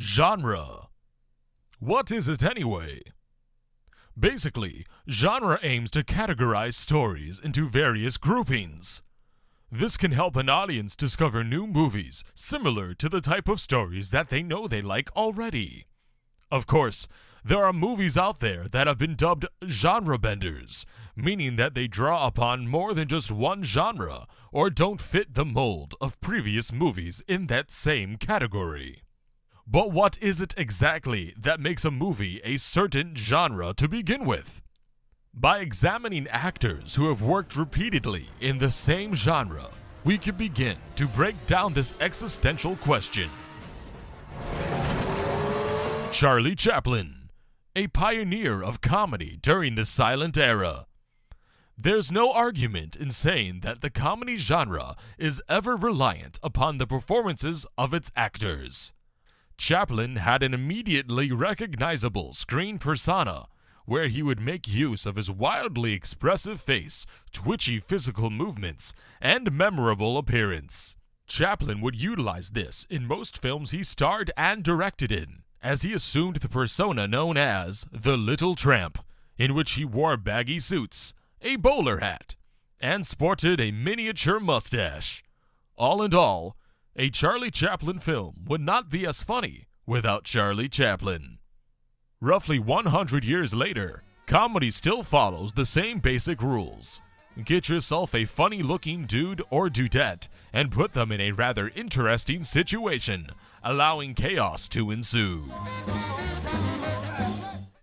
Genre. What is it anyway? Basically, genre aims to categorize stories into various groupings. This can help an audience discover new movies similar to the type of stories that they know they like already. Of course, there are movies out there that have been dubbed genre benders, meaning that they draw upon more than just one genre or don't fit the mold of previous movies in that same category. But what is it exactly that makes a movie a certain genre to begin with? By examining actors who have worked repeatedly in the same genre, we can begin to break down this existential question. Charlie Chaplin, a pioneer of comedy during the silent era. There's no argument in saying that the comedy genre is ever reliant upon the performances of its actors. Chaplin had an immediately recognizable screen persona, where he would make use of his wildly expressive face, twitchy physical movements, and memorable appearance. Chaplin would utilize this in most films he starred and directed in, as he assumed the persona known as the Little Tramp, in which he wore baggy suits, a bowler hat, and sported a miniature mustache. All in all, a Charlie Chaplin film would not be as funny without Charlie Chaplin. Roughly 100 years later, comedy still follows the same basic rules. Get yourself a funny-looking dude or dudette and put them in a rather interesting situation, allowing chaos to ensue.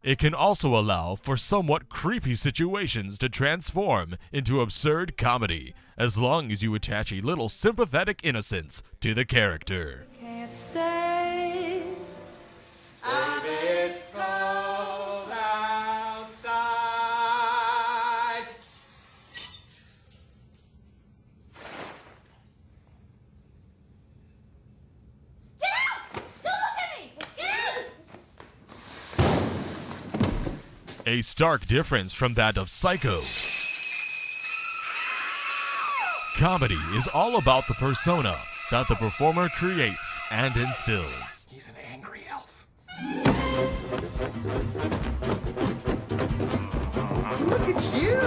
It can also allow for somewhat creepy situations to transform into absurd comedy, as long as you attach a little sympathetic innocence to the character. Can't stay. Baby, it's cold outside. Get out! Don't look at me! Get out! A stark difference from that of Psycho. Comedy is all about the persona that the performer creates and instills. He's an angry elf. Look at you!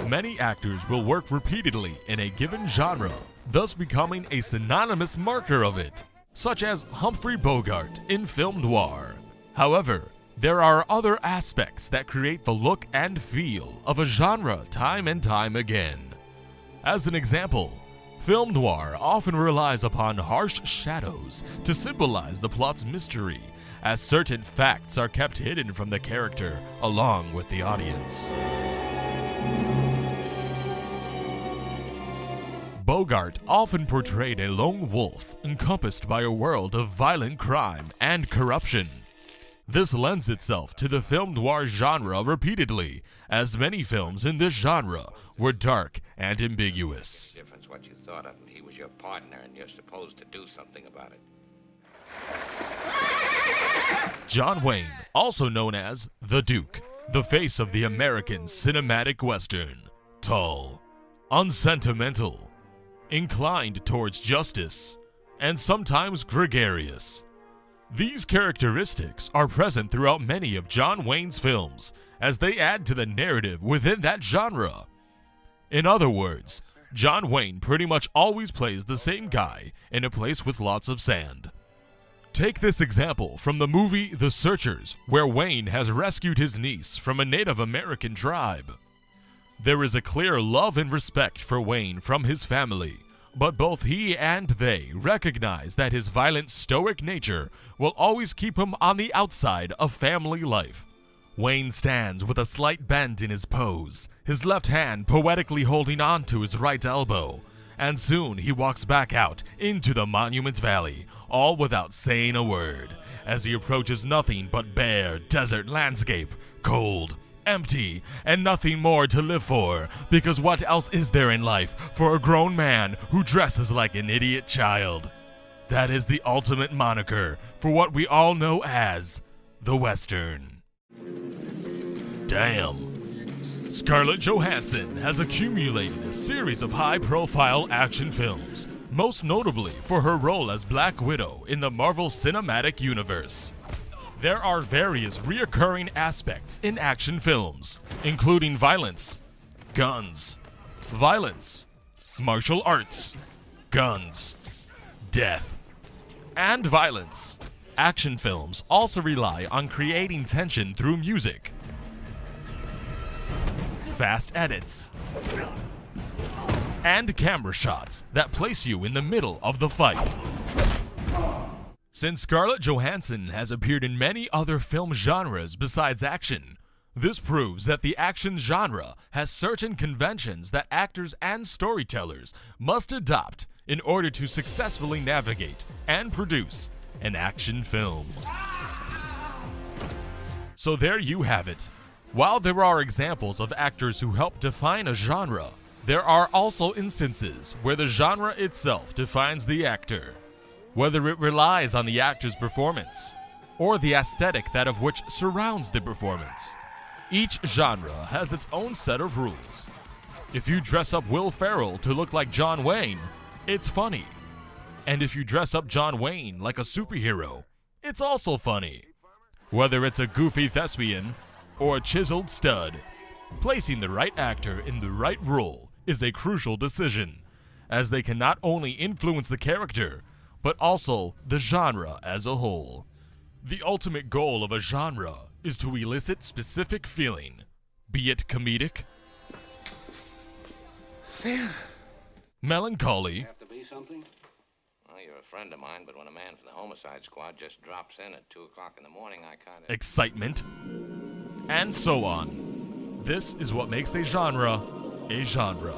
Many actors will work repeatedly in a given genre, thus becoming a synonymous marker of it, such as Humphrey Bogart in film noir. However, there are other aspects that create the look and feel of a genre time and time again. As an example, film noir often relies upon harsh shadows to symbolize the plot's mystery, as certain facts are kept hidden from the character along with the audience. Bogart often portrayed a lone wolf encompassed by a world of violent crime and corruption. This lends itself to the film noir genre repeatedly, as many films in this genre were dark and ambiguous. Difference what you thought of him. He was your partner, and you're supposed to do something about it. John Wayne, also known as the Duke, the face of the American cinematic western. Tall, unsentimental, inclined towards justice, and sometimes gregarious. These characteristics are present throughout many of John Wayne's films, as they add to the narrative within that genre. In other words, John Wayne pretty much always plays the same guy in a place with lots of sand. Take this example from the movie The Searchers, where Wayne has rescued his niece from a Native American tribe. There is a clear love and respect for Wayne from his family, but both he and they recognize that his violent, stoic nature will always keep him on the outside of family life. Wayne stands with a slight bend in his pose, his left hand poetically holding on to his right elbow, and soon he walks back out into the Monument Valley, all without saying a word, as he approaches nothing but bare desert landscape, cold, empty, and nothing more to live for, because what else is there in life for a grown man who dresses like an idiot child? That is the ultimate moniker for what we all know as the Western. Damn. Scarlett Johansson has accumulated a series of high-profile action films, most notably for her role as Black Widow in the Marvel Cinematic Universe. There are various reoccurring aspects in action films, including violence, guns, violence, martial arts, guns, death, and violence. Action films also rely on creating tension through music, fast edits, and camera shots that place you in the middle of the fight. Since Scarlett Johansson has appeared in many other film genres besides action, this proves that the action genre has certain conventions that actors and storytellers must adopt in order to successfully navigate and produce an action film. So there you have it. While there are examples of actors who help define a genre, there are also instances where the genre itself defines the actor. Whether it relies on the actor's performance or the aesthetic that of which surrounds the performance. Each genre has its own set of rules. If you dress up Will Ferrell to look like John Wayne, it's funny. And if you dress up John Wayne like a superhero, it's also funny. Whether it's a goofy thespian or a chiseled stud, placing the right actor in the right role is a crucial decision, as they can not only influence the character, but also the genre as a whole. The ultimate goal of a genre is to elicit specific feeling, be it comedic, Santa. melancholy, Have to be something? Well, you're a friend of mine, but when a man from the homicide squad just drops in at 2 o'clock in the morning, I kind of... excitement, and so on. This is what makes a genre a genre.